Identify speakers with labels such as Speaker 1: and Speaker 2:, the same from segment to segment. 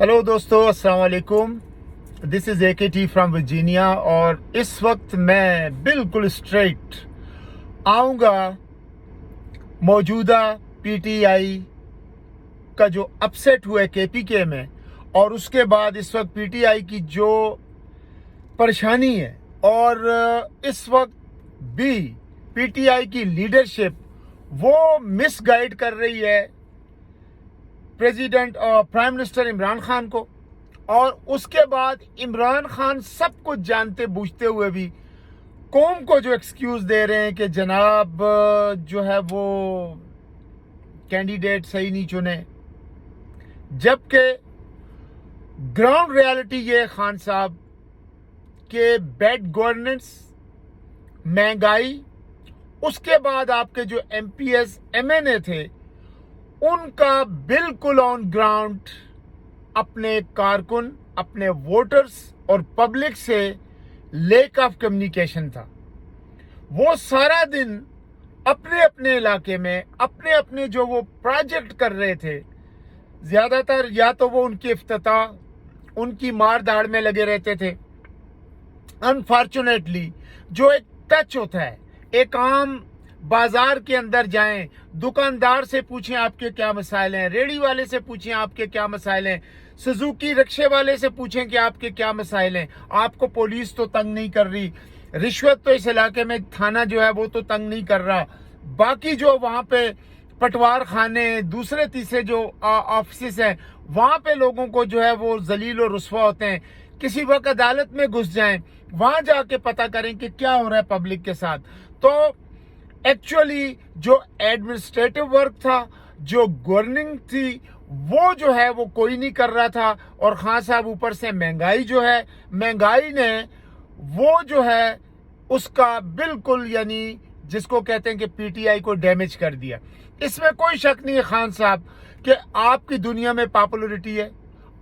Speaker 1: Hello दोस्तों, अस्सलाम वालेकुम। This is AKT from Virginia और इस वक्त मैं बिल्कुल स्ट्रेट आऊँगा मौजूदा PTI का जो अपसेट हुआ है KPK में, और उसके बाद इस वक्त PTI की जो परेशानी है और इस वक्त भी PTI की लीडरशिप वो मिसगाइड कर रही है प्रेसिडेंट और प्राइम मिनिस्टर इमरान खान को, और उसके बाद इमरान खान सब कुछ जानते बूझते हुए भी कौम को जो एक्सक्यूज दे रहे हैं कि जनाब जो है वो कैंडिडेट सही नहीं चुने, जबकि ग्राउंड रियलिटी ये खान साहब के बैड गवर्नेंस, महंगाई, उसके बाद आपके जो MPs MNA थे उनका बिल्कुल ऑन ग्राउंड अपने कारकुन, अपने वोटर्स और पब्लिक से लेक ऑफ कम्युनिकेशन था। वो सारा दिन अपने अपने इलाके में अपने अपने जो वो प्रोजेक्ट कर रहे थे, ज़्यादातर या तो वो उनकी इफ्तिताह, उनकी मार दाड़ में लगे रहते थे। अनफॉर्चुनेटली जो एक टच होता है, एक आम बाजार के अंदर जाएं, दुकानदार से पूछें आपके क्या मसाइल हैं, रेडी वाले से पूछें आपके क्या मसाइल हैं, सुजुकी रिक्शे वाले से पूछें कि आपके क्या मसाइल हैं। आपको पुलिस तो तंग नहीं कर रही, रिश्वत तो इस इलाके में थाना जो है वो तो तंग नहीं कर रहा, बाकी जो वहाँ पे पटवार खाने, दूसरे तीसरे जो ऑफिस हैं वहाँ पे लोगों को जो है वो जलील और रुस्वा होते हैं। किसी वक्त अदालत में घुस जाएं, वहाँ जाके पता करें कि क्या हो रहा है पब्लिक के साथ। तो एक्चुअली जो एडमिनिस्ट्रेटिव वर्क था, जो गवर्निंग थी, वो जो है वो कोई नहीं कर रहा था। और खान साहब ऊपर से महंगाई जो है, महंगाई ने वो जो है उसका बिल्कुल यानी जिसको कहते हैं कि PTI को डैमेज कर दिया। इसमें कोई शक नहीं है खान साहब कि आपकी दुनिया में पॉपुलरिटी है,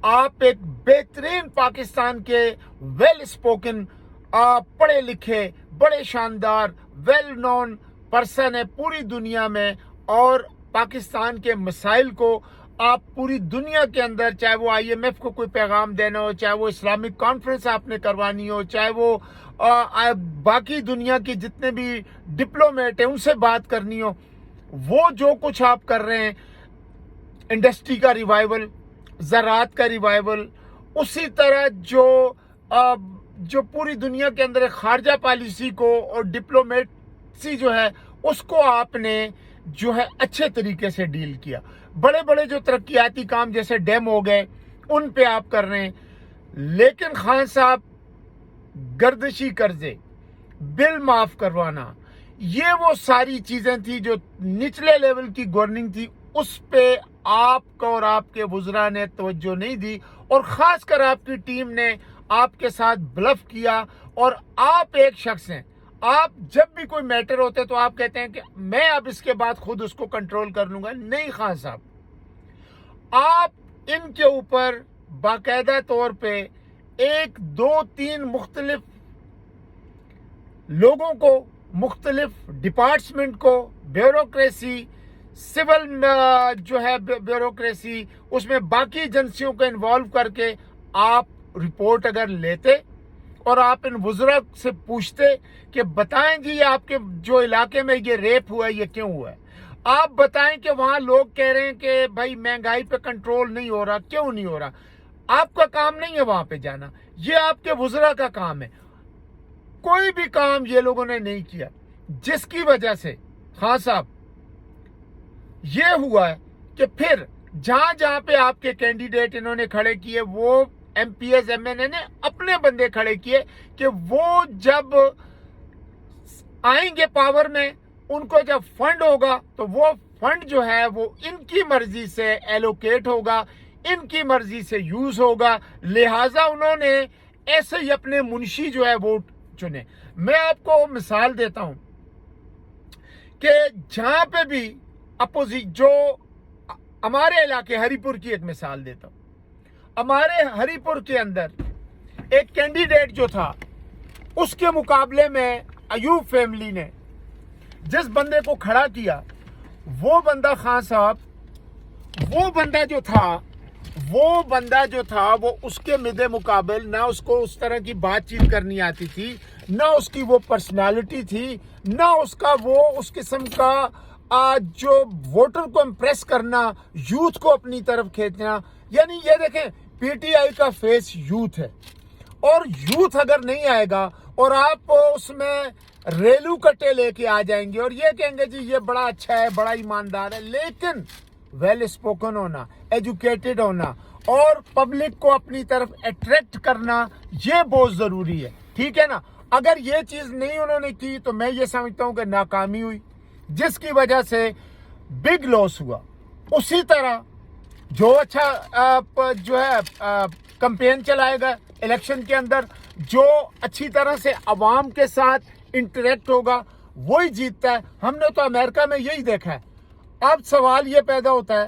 Speaker 1: आप एक बेहतरीन पाकिस्तान के वेल स्पोकन, पढ़े लिखे, बड़े शानदार, वेल नोन पर्सन है पूरी दुनिया में, और पाकिस्तान के मसाइल को आप पूरी दुनिया के अंदर, चाहे वो IMF को कोई पैगाम देना हो, चाहे वो इस्लामिक कॉन्फ्रेंस आपने करवानी हो, चाहे वो बाकी दुनिया की जितने भी डिप्लोमेट हैं उनसे बात करनी हो, वो जो कुछ आप कर रहे हैं, इंडस्ट्री का रिवाइवल, ज़राअत का रिवाइवल, उसी तरह जो पूरी दुनिया के अंदर खारजा पॉलिसी को और डिप्लोमेसी जो है उसको आपने जो है अच्छे तरीके से डील किया। बड़े बड़े जो तरक्याती काम जैसे डैम हो गए उन पे आप कर रहे हैं, लेकिन खान साहब गर्दशी कर्जे, बिल माफ करवाना, ये वो सारी चीजें थी जो निचले लेवल की गवर्निंग थी, उस पे आपको और आपके वुज़रा ने तवज्जो नहीं दी, और खासकर आपकी टीम ने आपके साथ ब्लफ किया। और आप एक शख्स हैं, आप जब भी कोई मैटर होते तो आप कहते हैं कि मैं अब इसके बाद खुद उसको कंट्रोल कर लूंगा। नहीं खान साहब, आप इनके ऊपर बाकायदा तौर पे 1, 2, 3 मुख्तलिफ लोगों को, मुख्तलिफ डिपार्टमेंट को, ब्यूरोक्रेसी, सिविल जो है ब्यूरोक्रेसी, उसमें बाकी एजेंसियों को इन्वॉल्व करके आप रिपोर्ट अगर लेते और आप इन वुज़रा से पूछते कि बताएं जी आपके जो इलाके में ये रेप हुआ है ये क्यों हुआ है, आप बताएं कि वहां लोग कह रहे हैं कि भाई महंगाई पे कंट्रोल नहीं हो रहा, क्यों नहीं हो रहा। आपका काम नहीं है वहां पे जाना, ये आपके वुज़रा का काम है। कोई भी काम ये लोगों ने नहीं किया, जिसकी वजह से खान साहब ये हुआ है कि फिर जहां जहां पे आपके कैंडिडेट इन्होंने खड़े किए, वो MPs MNA ने अपने बंदे खड़े किए कि वो जब आएंगे पावर में, उनको जब फंड होगा तो वो फंड जो है वो इनकी मर्जी से एलोकेट होगा, इनकी मर्जी से यूज होगा, लिहाजा उन्होंने ऐसे ही अपने मुंशी जो है वो चुने। मैं आपको मिसाल देता हूं कि जहां पे भी अपोजिट, जो हमारे इलाके हरिपुर की एक मिसाल देता हूं, हमारे हरिपुर के अंदर एक कैंडिडेट जो था, उसके मुकाबले में अयूब फैमिली ने जिस बंदे को खड़ा किया, वो बंदा खान साहब, वो बंदा जो था وہ بندہ جو تھا وہ اس کے مدے مقابل نہ اس کو اس طرح کی بات چیت کرنی آتی تھی، نہ اس کی وہ پرسنالٹی تھی، نہ اس کا وہ اس قسم کا جو ووٹر کو امپریس کرنا، یوتھ کو اپنی طرف کھینچنا. یعنی یہ دیکھیں پی ٹی آئی کا فیس یوتھ ہے، اور یوتھ اگر نہیں آئے گا اور آپ اس میں ریلو کٹے لے کے آ جائیں گے اور یہ کہیں گے جی یہ بڑا اچھا ہے، بڑا ایماندار ہے، لیکن ویل اسپوکن ہونا، ایجوکیٹڈ ہونا اور پبلک کو اپنی طرف اٹریکٹ کرنا یہ بہت ضروری ہے. ٹھیک ہے نا؟ اگر یہ چیز نہیں انہوں نے کی تو میں یہ سمجھتا ہوں کہ ناکامی ہوئی، جس کی وجہ سے بگ لاس ہوا. اسی طرح جو اچھا جو ہے کمپین چلائے گا الیکشن کے اندر، جو اچھی طرح سے عوام کے ساتھ انٹریکٹ ہوگا وہی جیتتا ہے. ہم نے تو امریکہ میں یہی دیکھا ہے. اب سوال یہ پیدا ہوتا ہے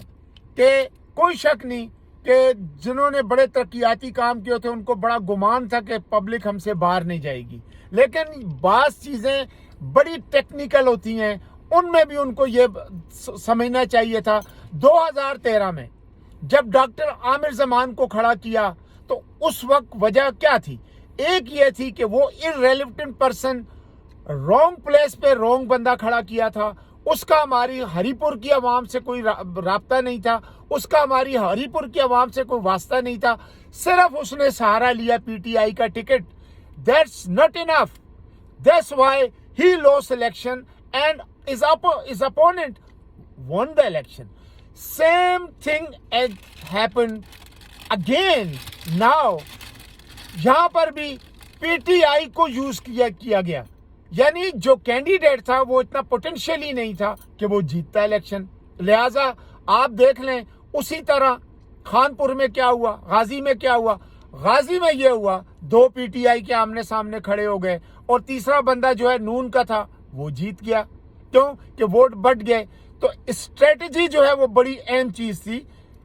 Speaker 1: کہ کوئی شک نہیں کہ جنہوں نے بڑے ترقیاتی کام کیے تھے ان کو بڑا گمان تھا کہ پبلک ہم سے باہر نہیں جائے گی، لیکن بعض چیزیں بڑی ٹیکنیکل ہوتی ہیں، ان میں بھی ان کو یہ سمجھنا چاہیے تھا. 2013 میں جب ڈاکٹر عامر زمان کو کھڑا کیا تو اس وقت وجہ کیا تھی؟ ایک یہ تھی کہ وہ irrelevant پرسن رونگ پلیس پہ رونگ بندہ کھڑا کیا تھا. اس کا ہماری ہری پور کی عوام سے کوئی رابطہ نہیں تھا، اس کا ہماری ہری پور کی عوام سے کوئی واسطہ نہیں تھا. صرف اس نے سہارا لیا پی ٹی آئی کا ticket. That's not enough. That's why he lost election and his opponent won the election. Same thing has happened again now. یہاں پر بھی پی ٹی آئی کو یوز کیا گیا. یعنی جو کینڈیڈیٹ تھا وہ اتنا پوٹینشیل ہی نہیں تھا کہ وہ جیتتا الیکشن. لہٰذا آپ دیکھ لیں اسی طرح خانپور میں کیا ہوا، غازی میں کیا ہوا. غازی میں یہ ہوا 2 پی ٹی آئی کے آمنے سامنے کھڑے ہو گئے اور تیسرا بندہ جو ہے نون کا تھا وہ جیت گیا. کیوں کہ ووٹ بٹ گئے. تو اسٹریٹجی جو ہے وہ بڑی اہم چیز تھی.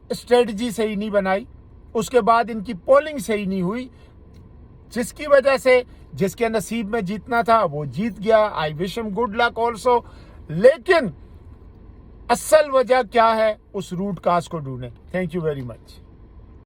Speaker 1: اسٹریٹجی صحیح نہیں بنائی، اس کے بعد ان کی پولنگ صحیح نہیں ہوئی، جس کی وجہ سے جس کے نصیب میں جیتنا تھا وہ جیت گیا. آئی وش ہم گڈ لک آلسو. لیکن اصل وجہ کیا ہے اس روٹ کاز کو ڈھونڈیں. Thank you very much.